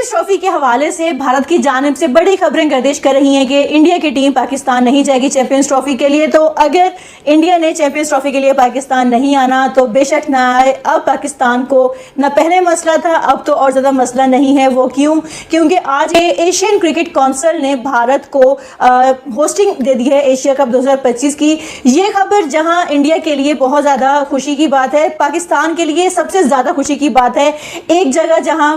Champions trophy के हवाले से भारत की जानिब से बड़ी खबरें गर्दिश कर रही हैं कि इंडिया की टीम पाकिस्तान नहीं जाएगी चैंपियंस ट्रॉफी के लिए। तो अगर इंडिया ने चैंपियंस ट्रॉफी के लिए पाकिस्तान नहीं आना तो बेशक ना आए। अब पाकिस्तान को ना पहले मसला था, अब तो और ज़्यादा मसला नहीं है। वो क्योंकि आज ये एशियन क्रिकेट काउंसिल ने भारत को होस्टिंग दे दी है एशिया कप 2025 की। ये खबर जहां इंडिया के लिए बहुत ज़्यादा खुशी की बात है, पाकिस्तान के लिए सबसे ज़्यादा खुशी की बात है। एक जगह जहां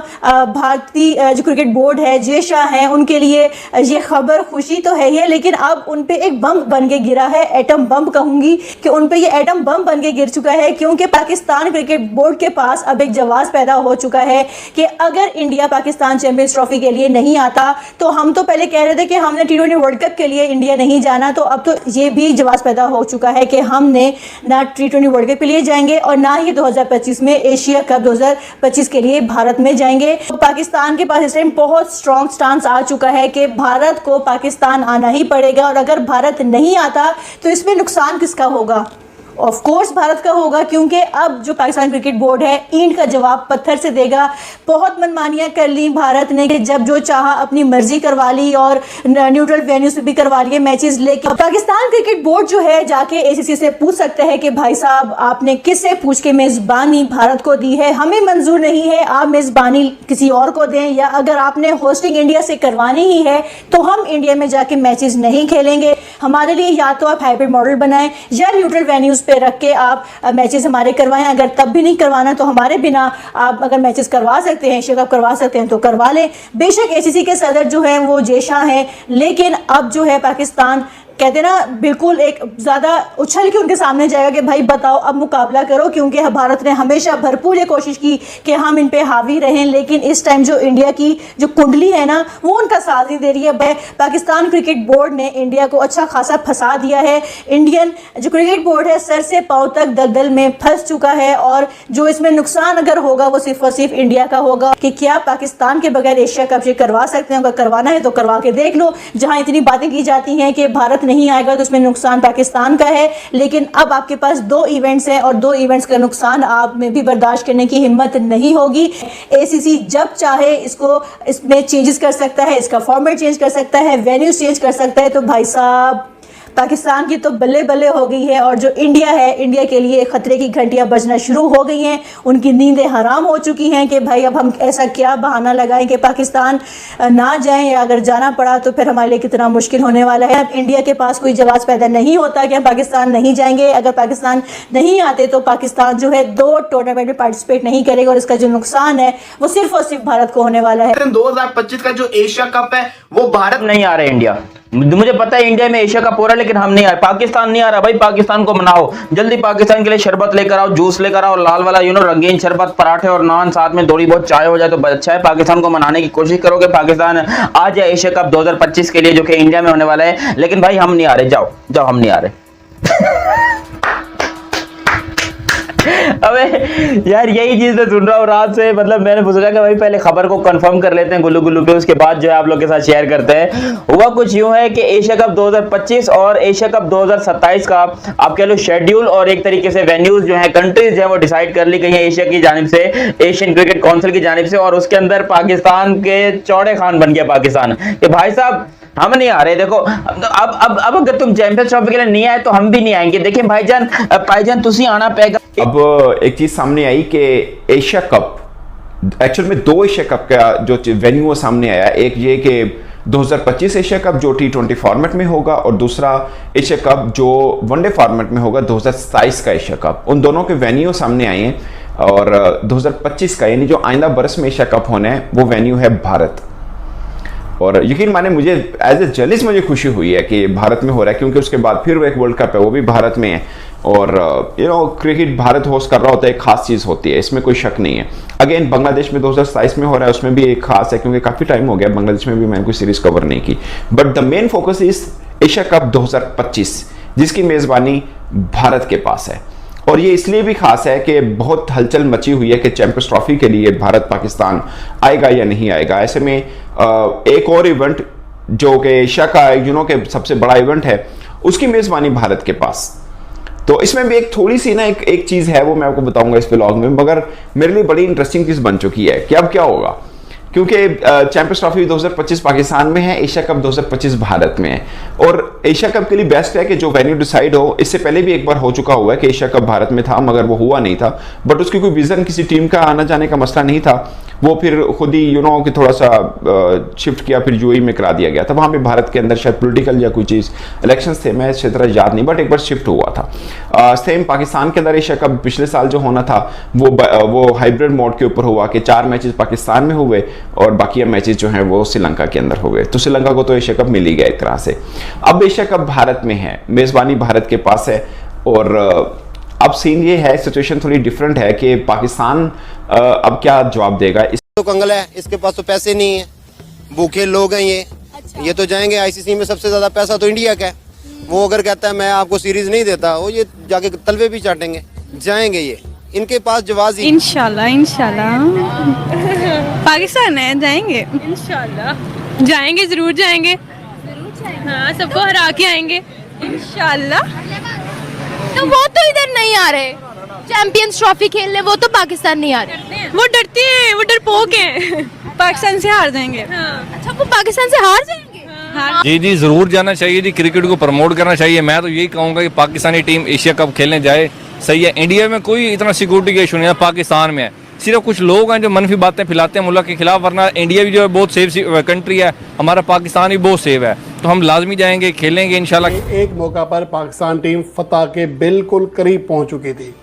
भारतीय जो क्रिकेट बोर्ड है, जे शाह हैं, उनके लिए ये खबर खुशी तो है ही, लेकिन अब उन पे एक बम बन के गिरा है। एटम बम कहूंगी कि उन पे ये एटम बम बन के गिर चुका है, क्योंकि पाकिस्तान क्रिकेट बोर्ड के पास अब एक जवाब पैदा हो चुका है कि अगर इंडिया पाकिस्तान चैंपियंस ट्रॉफी के लिए नहीं आता, तो हम तो पहले कह रहे थे कि हमने T20 वर्ल्ड कप के लिए इंडिया नहीं जाना, तो अब तो ये भी जवाब पैदा हो चुका है कि हमने ना T20 वर्ल्ड कप के लिए जाएंगे और ना ही 2025 में एशिया कप 2025 के लिए भारत में जाएंगे। तो पाकिस्तान के पास इस टाइम बहुत स्ट्रॉन्ग स्टांस आ चुका है कि भारत को पाकिस्तान आना ही पड़ेगा, और अगर भारत नहीं आता तो इसमें नुकसान किसका होगा? ऑफ कोर्स भारत का होगा, क्योंकि अब जो पाकिस्तान क्रिकेट बोर्ड है ईंट का जवाब पत्थर से देगा। बहुत मनमानियां कर ली भारत ने कि जब जो चाहा अपनी मर्जी करवा ली और न्यूट्रल वेन्यूज पे भी करवा लिए मैचेस। लेकिन पाकिस्तान क्रिकेट बोर्ड जो है जाके ACC से पूछ सकते हैं कि भाई साहब आपने किससे पूछ के मेजबानी भारत को दी है, हमें मंजूर नहीं है, आप मेजबानी किसी और को दें, या अगर आपने होस्टिंग इंडिया से करवानी ही है तो हम इंडिया में जाके मैचेस नहीं खेलेंगे। हमारे लिए या तो आप हाइब्रिड मॉडल बनाएं या न्यूट्रल वेन्यूज पे रख के आप मैचेस हमारे करवाएं। अगर तब भी नहीं करवाना तो हमारे बिना आप अगर मैचेस करवा सकते हैं, एशिया कप करवा सकते हैं तो करवा लें। बेशक ACC के सदर जो हैं वो जे शाह हैं, लेकिन अब जो है पाकिस्तान कहते ना बिल्कुल एक ज़्यादा उछल के उनके सामने जाएगा कि भाई बताओ अब मुकाबला करो, क्योंकि भारत ने हमेशा भरपूर ये कोशिश की कि हम इन पे हावी रहें, लेकिन इस टाइम जो इंडिया की जो कुंडली है ना वो उनका साथ नहीं दे रही है। पाकिस्तान क्रिकेट बोर्ड ने इंडिया को अच्छा खासा फंसा दिया है। इंडियन जो क्रिकेट बोर्ड है सर से पांव तक दलदल में फंस चुका है, और जो इसमें नुकसान अगर होगा वो सिर्फ और सिर्फ इंडिया का होगा कि क्या पाकिस्तान के बगैर एशिया कप ये करवा सकते हैं। अगर करवाना है तो करवा के देख लो। जहाँ इतनी बातें की जाती हैं कि भारत नहीं आएगा तो उसमें नुकसान पाकिस्तान का है, लेकिन अब आपके पास 2 इवेंट्स हैं और 2 इवेंट्स का नुकसान आप में भी बर्दाश्त करने की हिम्मत नहीं होगी। ACC जब चाहे इसमें चेंजेस कर सकता है, इसका फॉर्मेट चेंज कर सकता है, वेन्यूज चेंज कर सकता है। तो भाई साहब पाकिस्तान की तो बल्ले बल्ले हो गई है, और जो इंडिया है, इंडिया के लिए खतरे की घंटियां बजना शुरू हो गई हैं। उनकी नींदें हराम हो चुकी हैं कि भाई अब हम ऐसा क्या बहाना लगाएं कि पाकिस्तान ना जाएं, या अगर जाना पड़ा तो फिर हमारे लिए कितना मुश्किल होने वाला है। अब इंडिया के पास कोई जवाब पैदा नहीं होता कि हम पाकिस्तान नहीं जाएंगे। अगर पाकिस्तान नहीं आते तो पाकिस्तान जो है 2 टूर्नामेंट में पार्टिसिपेट नहीं करेगा, और इसका जो नुकसान है वो सिर्फ और सिर्फ भारत को होने वाला है। 2025 का जो एशिया कप है वो भारत नहीं आ रहा है इंडिया। मुझे पता है इंडिया में एशिया कप हो रहा है, लेकिन हम नहीं आ रहे। पाकिस्तान नहीं आ रहा भाई, पाकिस्तान को मनाओ जल्दी। पाकिस्तान के लिए शरबत लेकर आओ, जूस लेकर आओ, लाल वाला रंगीन शरबत, पराठे और नान, साथ में थोड़ी बहुत चाय हो जाए तो अच्छा है। पाकिस्तान को मनाने की कोशिश करोगे, पाकिस्तान आ जाए एशिया कप 2025 के लिए जो कि इंडिया में होने वाला है। लेकिन भाई हम नहीं आ रहे, जाओ जाओ, हम नहीं आ रहे। अबे यार यही चीज तो सुन रहा हूँ रात से, मतलब मैंने सोचा कि भाई पहले खबर को कंफर्म कर लेते हैं गुल्लू गुल्लू पे, उसके बाद जो है आप लोग के साथ शेयर करते हैं। हुआ कुछ यूं है कि एशिया कप 2025 और एशिया कप 2027 का आप कह लो शेड्यूल और एक तरीके से वेन्यूज जो है, कंट्रीज जो है वो डिसाइड कर ली गई है एशिया की जानिब से, एशियन क्रिकेट काउंसिल की जानिब से, और उसके अंदर पाकिस्तान के चौड़े खान बन गया पाकिस्तान कि भाई साहब हम नहीं आ रहे। देखो अब अगर तुम चैंपियंस ट्रॉफी के लिए नहीं आए तो हम भी नहीं आएंगे। देखिए भाईजान तुसी आना पेगा। अब एक चीज सामने आई कि एशिया कप एक्चुअल में 2 एशिया कप का जो वेन्यू वो सामने आया। एक ये कि 2025 एशिया कप जो T20 फॉर्मेट में होगा, और दूसरा एशिया कप जो वनडे फॉर्मेट में होगा 2027 का एशिया कप। उन दोनों के वेन्यू सामने आए हैं, और 2025 का यानी जो आइंदा बरस में एशिया कप होना है वो वेन्यू है भारत। और यकीन माने मुझे एज ए जर्नलिस्ट मुझे खुशी हुई है कि भारत में हो रहा है, क्योंकि उसके बाद फिर एक वर्ल्ड कप है वो भी भारत में है, और क्रिकेट भारत होस्ट कर रहा होता है, एक खास चीज़ होती है, इसमें कोई शक नहीं है। अगेन बांग्लादेश में 2027 में हो रहा है, उसमें भी एक खास है, क्योंकि काफ़ी टाइम हो गया बांग्लादेश में भी मैंने कोई सीरीज कवर नहीं की। But the main focus is Asia cup 2025 जिसकी मेज़बानी भारत के पास है। और ये इसलिए भी खास है कि बहुत हलचल मची हुई है कि चैंपियंस ट्रॉफी के लिए भारत पाकिस्तान आएगा या नहीं आएगा। ऐसे में एक और इवेंट जो कि एशिया का के सबसे बड़ा इवेंट है उसकी मेज़बानी भारत के पास। तो इसमें भी एक थोड़ी सी ना एक चीज़ है वो मैं आपको बताऊंगा इस व्लॉग में, मगर मेरे लिए बड़ी इंटरेस्टिंग चीज़ बन चुकी है कि अब क्या होगा क्योंकि चैंपियंस ट्रॉफी 2025 पाकिस्तान में है, एशिया कप 2025 भारत में है। और एशिया कप के लिए बेस्ट है कि जो वेन्यू डिसाइड हो, इससे पहले भी एक बार हो चुका हुआ है कि एशिया कप भारत में था मगर वो हुआ नहीं था, बट उसकी कोई विजन किसी टीम का आना जाने का मसला नहीं था, वो फिर खुद ही कि थोड़ा सा शिफ्ट किया, फिर यूएई में करा दिया गया था। वहाँ पे भारत के अंदर शायद पॉलिटिकल या कोई चीज़ इलेक्शंस थे, मैं अच्छी तरह याद नहीं, बट एक बार शिफ्ट हुआ था। सेम पाकिस्तान के अंदर एशिया कप पिछले साल जो होना था वो हाइब्रिड मोड के ऊपर हुआ कि 4 मैचेस पाकिस्तान में हुए और बाकी मैचेस जो हैं वो श्रीलंका के अंदर हो गए। तो श्रीलंका को तो एशिया कप मिल ही गया एक तरह से। अब एशिया कप भारत में है, मेजबानी भारत के पास है, और अब सीन ये है, सिचुएशन थोड़ी डिफरेंट है कि पाकिस्तान अब क्या जवाब देगा। तो कंगल है, इसके पास तो पैसे नहीं है, भूखे लोग हैं ये तो जाएंगे आईसीसी में। सबसे ज्यादा पैसा तो इंडिया का है। वो अगर कहता है मैं आपको सीरीज नहीं देता, वो ये जाके तलवे भी चाटेंगे, जाएंगे ये। इनके पास जवाब ही इंशाल्लाह पाकिस्तान है, जाएंगे इंशाल्लाह, जाएंगे जरूर जाएंगे, हाँ सबको हरा के आएंगे इंशाल्लाह। तो वो तो इधर नहीं आ रहे चैंपियंस ट्रॉफी खेलने, वो तो पाकिस्तान नहीं आ रहे। वो डरते हैं, वो डरपोक हैं, पाकिस्तान से हार जाएंगे। अच्छा, वो पाकिस्तान से हार जाएंगे। जी जी जरूर जाना चाहिए जी, क्रिकेट को प्रमोट करना चाहिए। मैं तो यही कहूँगा कि पाकिस्तानी टीम एशिया कप खेलने जाए, सही है। इंडिया में कोई इतना सिक्योरिटी का इशू नहीं है, पाकिस्तान में है। सिर्फ कुछ लोग हैं जो मनफी बातें फैलाते हैं मुल्क के खिलाफ, वरना इंडिया भी जो है बहुत सेफ कंट्री है, हमारा पाकिस्तान भी बहुत सेफ है। तो हम लाजमी जाएंगे, खेलेंगे इंशाल्लाह। एक मौका पर पाकिस्तान टीम फतह के बिल्कुल करीब पहुंच चुकी थी,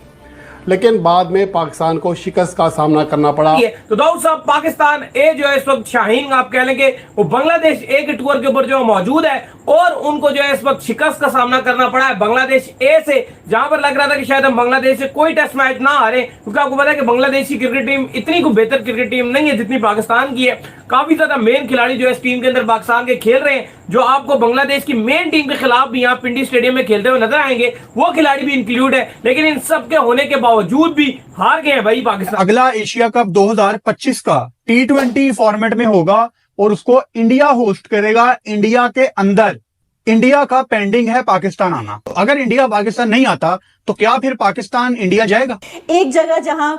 लेकिन बाद में पाकिस्तान को शिकस्त का सामना करना पड़ा। तो दाऊद साहब, पाकिस्तान ए जो है इस वक्त शाहीन आप कह लेंगे, वो बांग्लादेश ए के टूर के ऊपर जो मौजूद है, और उनको जो है इस वक्त शिकस्त का सामना करना पड़ा है बांग्लादेश ए से, जहां पर लग रहा था कि शायद हम बांग्लादेश से कोई टेस्ट मैच ना हारे, क्योंकि आपको पता है कि बांग्लादेश की क्रिकेट टीम इतनी को बेहतर क्रिकेट टीम नहीं है जितनी पाकिस्तान की है। काफी ज्यादा मेन खिलाड़ी जो है इस टीम के अंदर पाकिस्तान के खेल रहे हैं, जो आपको बांग्लादेश की मेन टीम के खिलाफ भी यहाँ पिंडी स्टेडियम में खेलते हुए नजर आएंगे, वो खिलाड़ी भी इंक्लूड है। लेकिन इन सब के होने के बावजूद भी हार गए हैं भाई पाकिस्तान। अगला एशिया कप 2025 का T20 फॉर्मेट में होगा और उसको इंडिया होस्ट करेगा। इंडिया के अंदर इंडिया का पेंडिंग है पाकिस्तान आना। तो अगर इंडिया पाकिस्तान नहीं आता तो क्या फिर पाकिस्तान इंडिया जाएगा? एक जगह जहां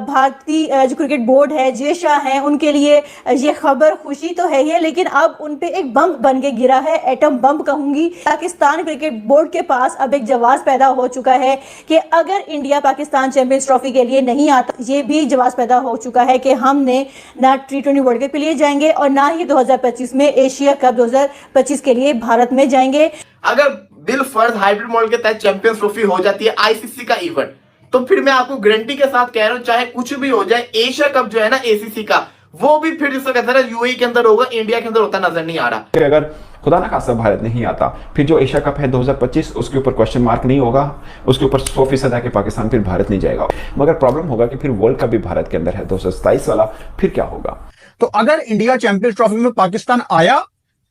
भारतीय जो क्रिकेट बोर्ड है, जे शाह हैं, उनके लिए ये खबर खुशी तो है ही, लेकिन अब उन पे एक बम बन के गिरा है, एटम बम कहूंगी। पाकिस्तान क्रिकेट बोर्ड के पास अब एक जवाब पैदा हो चुका है कि अगर इंडिया पाकिस्तान चैंपियंस ट्रॉफी के लिए नहीं आता, ये भी जवाब पैदा हो चुका है कि हमने ना T20 वर्ल्ड कप के लिए जाएंगे और ना ही 2025 में एशिया कप 2025 के लिए भारत में जाएंगे। अगर बिल फर्ज हाइब्रिड मॉडल के तहत चैंपियंस ट्रॉफी हो जाती है आईसीसी का इवेंट, तो फिर मैं आपको गारंटी के साथ कह रहा हूं, चाहे कुछ भी हो जाए, एशिया कप जो है ना एसीसी का, वो भी फिर जिसको कहते हैं यूएई के अंदर होगा, इंडिया के अंदर होता नजर नहीं आ रहा। फिर अगर खुदा ना खासा भारत नहीं आता, फिर जो एशिया कप है 2025 उसके ऊपर क्वेश्चन मार्क नहीं होगा, उसके ऊपर 100% है कि पाकिस्तान फिर भारत नहीं जाएगा। मगर प्रॉब्लम होगा कि फिर वर्ल्ड कप भी भारत के अंदर है 2027 वाला, फिर क्या होगा? तो अगर इंडिया चैंपियंस ट्रॉफी में पाकिस्तान आया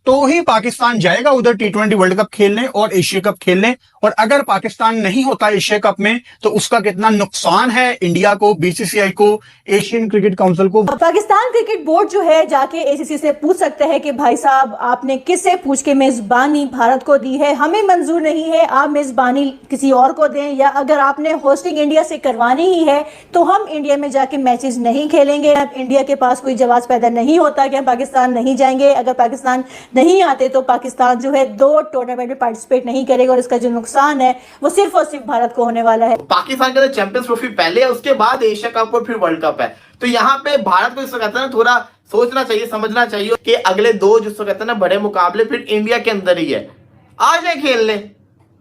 तो ही पाकिस्तान जाएगा उधर T20 वर्ल्ड कप खेलने और एशिया कप खेलने, और अगर पाकिस्तान नहीं होता एशिया कप में तो उसका कितना नुकसान है इंडिया को, बीसीसीआई को, एशियन क्रिकेट काउंसिल को। पाकिस्तान क्रिकेट बोर्ड जो है जाके एसीसी से पूछ सकते हैं कि भाई साहब आपने किससे पूछ के मेजबानी भारत को दी है, हमें मंजूर नहीं है, आप मेजबानी किसी और को दें, या अगर आपने होस्टिंग इंडिया से करवानी ही है तो हम इंडिया में जाके मैचेस नहीं खेलेंगे। अब इंडिया के पास कोई जवाब पैदा नहीं होता कि हम पाकिस्तान नहीं जाएंगे। अगर पाकिस्तान नहीं आते तो पाकिस्तान जो है 2 टूर्नामेंट में पार्टिसिपेट नहीं करेगा और इसका जो नुकसान है वो सिर्फ और सिर्फ भारत को होने वाला है। पाकिस्तान के अंदर चैंपियंस ट्रॉफी पहले है, उसके बाद एशिया कप और फिर वर्ल्ड कप है। तो यहाँ पे भारत को जिसको कहते हैं ना थोड़ा सोचना चाहिए, समझना चाहिए कि अगले 2 जिसको कहते हैं ना बड़े मुकाबले फिर इंडिया के अंदर ही है, आ जाए खेलने।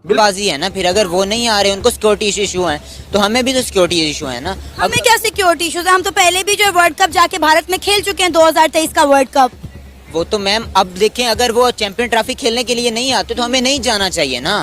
बाजी है ना, फिर अगर वो नहीं आ रहे, उनको सिक्योरिटी इशू है, तो हमें भी तो सिक्योरिटी इशू है ना। हमें क्या सिक्योरिटी इशू है? हम तो पहले भी जो वर्ल्ड कप जाके भारत में खेल चुके हैं, 2023 का वर्ल्ड कप। वो तो मैम अब देखें, अगर वो चैंपियन ट्रॉफी खेलने के लिए नहीं आते तो हमें नहीं जाना चाहिए ना।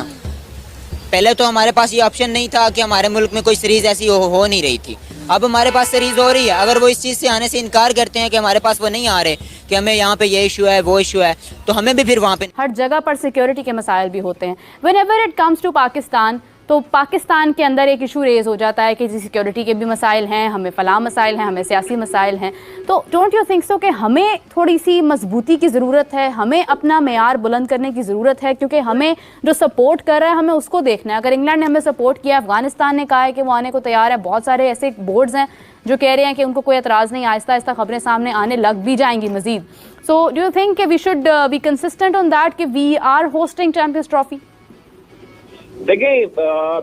पहले तो हमारे पास ये ऑप्शन नहीं था कि हमारे मुल्क में कोई सीरीज ऐसी हो नहीं रही थी। अब हमारे पास सीरीज हो रही है। अगर वो इस चीज़ से आने से इनकार करते हैं कि हमारे पास वो नहीं आ रहे, कि हमें यहाँ पे ये इशू है वो इशू है, तो हमें भी फिर वहाँ पे हर जगह पर सिक्योरिटी के मसाइल भी होते हैं। Whenever it comes to Pakistan, तो पाकिस्तान के अंदर एक इशू रेज हो जाता है कि जी सिक्योरिटी के भी मसाइल हैं, हमें फलाह मसाइल हैं, हमें सियासी मसाइल हैं। तो डोंट यू थिंक सो कि हमें थोड़ी सी मजबूती की ज़रूरत है, हमें अपना मेयार बुलंद करने की ज़रूरत है, क्योंकि हमें जो सपोर्ट कर रहा है हमें उसको देखना है। अगर इंग्लैंड ने हमें सपोर्ट किया, अफगानिस्तान ने कहा है कि वो आने को तैयार है, बहुत सारे ऐसे बोर्ड्स हैं जो कह रहे हैं कि उनको कोई एतराज़ नहीं, आहिस्ता आहिस्ता खबरें सामने आने लग भी जाएंगी मजीद। So do you think we should be consistent on that कि we are hosting Champions Trophy? देखिए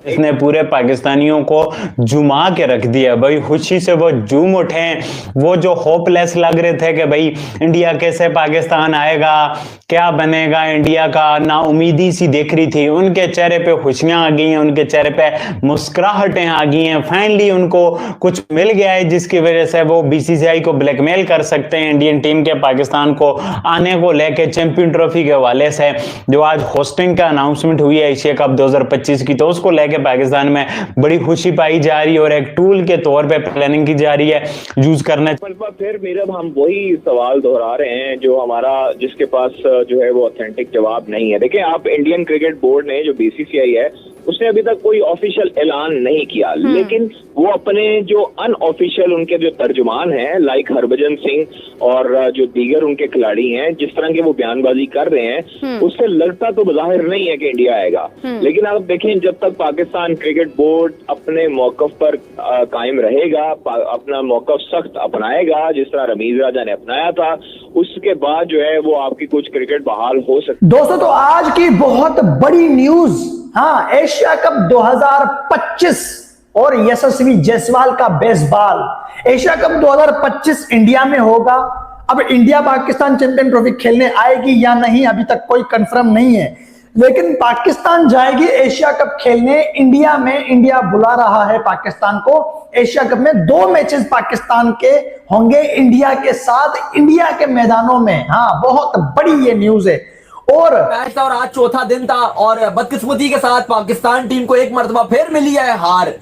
इसने पूरे पाकिस्तानियों को जुमा के रख दिया भाई, खुशी से वो झूम उठे। वो जो होपलेस लग रहे थे कि भाई इंडिया कैसे पाकिस्तान आएगा, क्या बनेगा इंडिया का, ना उम्मीदी सी दिख रही थी, उनके चेहरे पे खुशियां आ गई हैं, उनके चेहरे पे मुस्कुराहटें आ गई हैं। फाइनली उनको कुछ मिल गया है जिसकी वजह से वो बीसीसीआई को ब्लैकमेल कर सकते हैं इंडियन टीम के पाकिस्तान को आने को लेके चैंपियन ट्रॉफी के हवाले से। जो आज होस्टिंग का अनाउंसमेंट हुई है एशिया कप 2025 की, तो उसको लेके पाकिस्तान में बड़ी खुशी पाई जा रही है और एक टूल के तौर पे प्लानिंग की जा रही है यूज करना। फिर मीरब हम वही सवाल दोहरा रहे हैं जो हमारा, जिसके पास जो है वो ऑथेंटिक जवाब नहीं है। देखिए आप, इंडियन क्रिकेट बोर्ड ने, जो बीसीसीआई है, उसने अभी तक कोई ऑफिशियल ऐलान नहीं किया, लेकिन वो अपने जो अनऑफिशियल उनके जो तर्जुमान हैं लाइक हरभजन सिंह और जो दीगर उनके खिलाड़ी हैं, जिस तरह की वो बयानबाजी कर रहे हैं, उससे लगता तो बज़ाहिर नहीं है कि इंडिया आएगा। लेकिन आप देखें, जब तक पाकिस्तान क्रिकेट बोर्ड अपने मौकफ पर कायम रहेगा, अपना मौकफ सख्त अपनाएगा जिस तरह रमीज राजा ने अपनाया था, उसके बाद जो है वो आपकी कुछ क्रिकेट बहाल हो सकती है। दोस्तों, तो आज की बहुत बड़ी न्यूज, हाँ, एशिया कप 2025 और यशस्वी जायसवाल का बेसबॉल। एशिया कप 2025 इंडिया में होगा। अब इंडिया पाकिस्तान चैंपियन ट्रॉफी खेलने आएगी या नहीं अभी तक कोई कंफर्म नहीं है, लेकिन पाकिस्तान जाएगी एशिया कप खेलने। इंडिया में, इंडिया बुला रहा है पाकिस्तान को एशिया कप में। 2 मैचेस पाकिस्तान के होंगे इंडिया के साथ, इंडिया के मैदानों में। हाँ, बहुत बड़ी ये न्यूज है। और मैच था और आज चौथा दिन था और बदकिस्मती के साथ पाकिस्तान टीम को एक मरतबा फिर मिली है हार।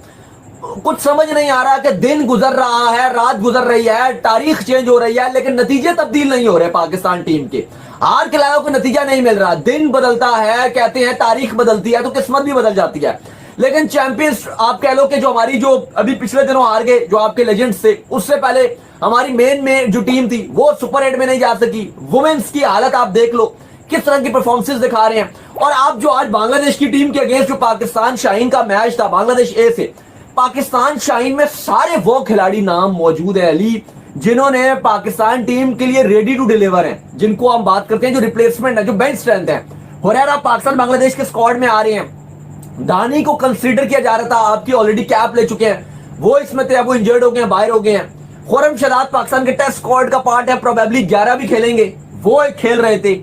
कुछ समझ नहीं आ रहा कि दिन गुजर रहा है, रात गुजर रही है, तारीख चेंज हो रही है, लेकिन नतीजे तब्दील नहीं हो रहे पाकिस्तान टीम के। हार के अलावा कोई नतीजा नहीं मिल रहा। दिन बदलता है, कहते हैं तारीख बदलती है तो किस्मत भी बदल जाती है। लेकिन चैंपियंस आप कह लो कि जो हमारी, जो अभी पिछले दिनों हार गए जो आपके लेजेंड्स थे, उससे पहले हमारी मेन में जो टीम थी वो सुपर 8 में नहीं जा सकी। वुमेन्स की हालत आप देख लो, किस तरह की परफॉर्मेंसेस दिखा रहे हैं। और आप जो आज बांग्लादेश की टीम के अगेंस्ट जो पाकिस्तान शाहीन का मैच था, बांग्लादेश ए से पाकिस्तान शाहीन में सारे वो खिलाड़ी नाम मौजूद है अली, जिन्होंने पाकिस्तान टीम के लिए रेडी टू डिलीवर हैं, जिनको हम बात करते हैं जो रिप्लेसमेंट है, जो बेंच स्ट्रेंथ है। हुरैरा पाकिस्तान बांग्लादेश के स्क्वाड में आ रहे हैं। दानी को कंसीडर किया जा रहा था, आपकी ऑलरेडी कैप ले चुके हैं, वो इसमें थे, अब वो इंजर्ड हो गए हैं, बाहर हो गए हैं। खुरम शदाद पाकिस्तान के टेस्ट स्क्वाड का पार्ट है, प्रोबेबली 11 भी खेलेंगे, वो एक खेल रहे थे।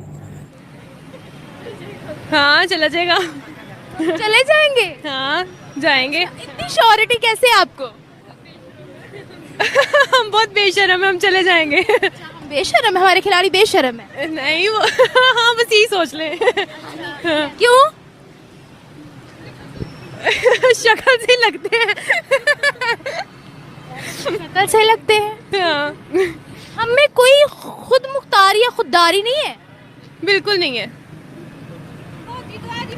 हाँ, चला जाएगा। चले जाएंगे? हाँ, जाएंगे। इतनी श्योरिटी कैसे आपको? हम बहुत बेशर्म है, हम चले जाएंगे। बेशर्म है? हमारे खिलाड़ी बेशर्म है? नहीं वो हाँ, बस यही सोच लें। क्यों? शक्ल से लगते हैं। शक्ल से लगते हैं? हाँ। हम में कोई खुद मुख्तारी या खुददारी नहीं है? बिल्कुल नहीं है।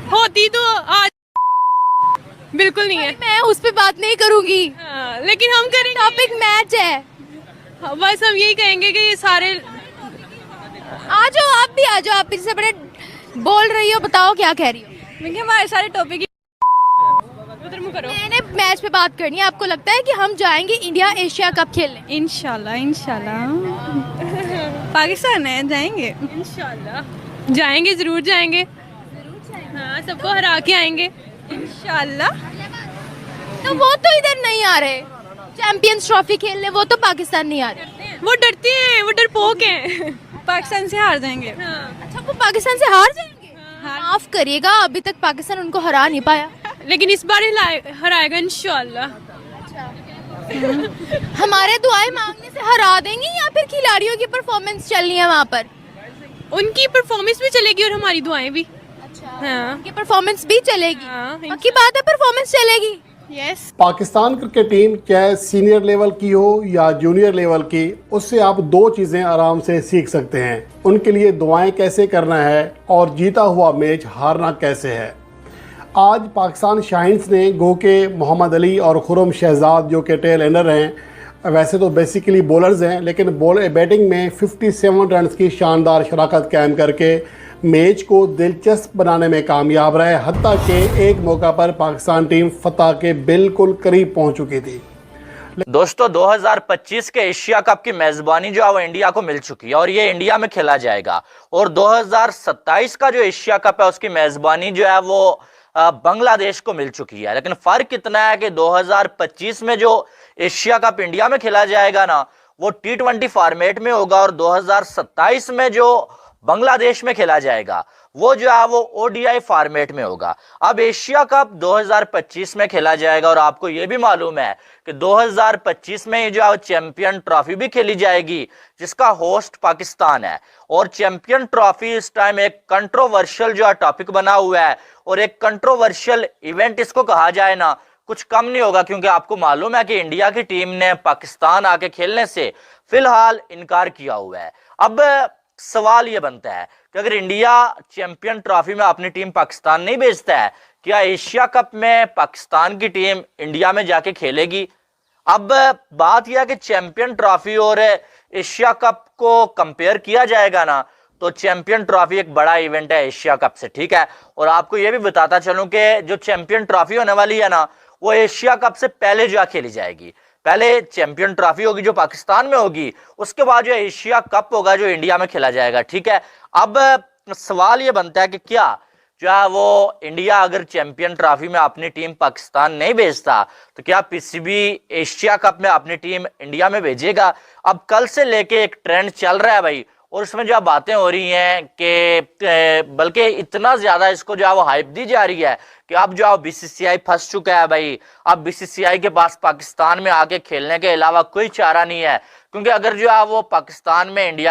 होती तो आज बिल्कुल नहीं है। मैं उस पे बात नहीं करूंगी। हाँ, लेकिन हम करेंगे। टॉपिक मैच है। बस हम यही कहेंगे कि ये सारे आ जाओ, आप भी आ जाओ। आप इससे बड़े बोल रही हो, बताओ क्या कह रही हो। देखिए हमारे सारे टॉपिक उधर मुंह करो। मैंने मैच पे बात करनी है। आपको लगता है कि हम जाएंगे इंडिया एशिया कप खेलने? इंशाल्लाह इंशाल्लाह। पाकिस्तान है, जाएंगे इंशाल्लाह। जाएंगे, जरूर जाएंगे। हाँ, सबको हरा के आएंगे इंशाल्लाह। तो वो तो इधर नहीं आ रहे चैंपियंस ट्रॉफी खेलने, वो तो पाकिस्तान नहीं आ रहे। वो डरते हैं, वो डरपोक हैं। पाकिस्तान से हार जाएंगे। हाँ। अच्छा, वो पाकिस्तान से हार जाएंगे? हाँ। माफ करिएगा, अभी तक पाकिस्तान उनको हरा नहीं पाया, लेकिन इस बार हराएगा इंशाल्लाह। हमारे दुआएं मांगने से हरा देंगे या फिर खिलाड़ियों की परफॉर्मेंस चलनी है वहाँ पर? उनकी परफॉर्मेंस भी चलेगी और हमारी दुआएं भी। हाँ। उनकी परफॉर्मेंस भी चलेगी। हाँ, पक्की बात है, परफॉर्मेंस चलेगी। यस। पाकिस्तान क्रिकेट टीम चाहे सीनियर लेवल की हो या जूनियर लेवल की, उससे आप 2 चीज़ें आराम से सीख सकते हैं। उनके लिए दुआएं कैसे करना है और जीता हुआ मैच हारना कैसे है। आज पाकिस्तान शाहीन्स ने गो के मोहम्मद अली और खुरम शहजाद जो कि टेल एंडर हैं, वैसे तो बेसिकली बॉलर्स हैं, लेकिन बैटिंग में 57 रन की शानदार शराकत कायम करके मैच को दिलचस्प बनाने में कामयाब रहे। हत्ता कि एक मौका पर पाकिस्तान टीम फतह के बिल्कुल करीब पहुंच चुकी थी। दोस्तों 2025 के एशिया कप की मेजबानी जो है वो इंडिया को मिल चुकी है और ये इंडिया में खेला जाएगा। और 2027 का जो एशिया कप है उसकी मेजबानी जो है वो बांग्लादेश को मिल चुकी है। लेकिन फर्क इतना है कि 2025 में जो एशिया कप इंडिया में खेला जाएगा ना, वो T20 फॉर्मेट में होगा और 2027 में जो बांग्लादेश में खेला जाएगा वो जो है वो ODI फॉर्मेट में होगा। अब एशिया कप 2025 में खेला जाएगा और आपको ये भी मालूम है कि 2025 में जो है चैंपियन ट्रॉफी भी खेली जाएगी जिसका होस्ट पाकिस्तान है। और चैंपियन ट्रॉफी इस टाइम एक कंट्रोवर्शियल जो है टॉपिक बना हुआ है और एक कंट्रोवर्शियल इवेंट इसको कहा जाए ना, कुछ कम नहीं होगा, क्योंकि आपको मालूम है कि इंडिया की टीम ने पाकिस्तान आके खेलने से फिलहाल इनकार किया हुआ है। अब सवाल यह बनता है कि अगर इंडिया चैंपियन ट्रॉफी में अपनी टीम पाकिस्तान नहीं भेजता है, क्या एशिया कप में पाकिस्तान की टीम इंडिया में जाके खेलेगी? अब बात यह है कि चैंपियन ट्रॉफी और एशिया कप को कंपेयर किया जाएगा ना, तो चैंपियन ट्रॉफी एक बड़ा इवेंट है एशिया कप से, ठीक है। और आपको यह भी बताता चलूं कि जो चैंपियन ट्रॉफी होने वाली है ना, वो एशिया कप से पहले जो है खेली जाएगी। पहले चैंपियन ट्रॉफी होगी जो पाकिस्तान में होगी, उसके बाद जो एशिया कप होगा जो इंडिया में खेला जाएगा, ठीक है। अब सवाल ये बनता है कि क्या जो है वो इंडिया अगर चैंपियन ट्रॉफी में अपनी टीम पाकिस्तान नहीं भेजता तो क्या PCB एशिया कप में अपनी टीम इंडिया में भेजेगा? अब कल से लेके एक ट्रेंड चल रहा है भाई, और उसमें जो बातें हो रही हैं कि बल्कि इतना ज्यादा इसको जो है वो हाइप दी जा रही है कि अब जो है BCCI फंस चुका है भाई। अब BCCI के पास पाकिस्तान में आके खेलने के अलावा कोई चारा नहीं है, क्योंकि अगर जो है वो पाकिस्तान में इंडिया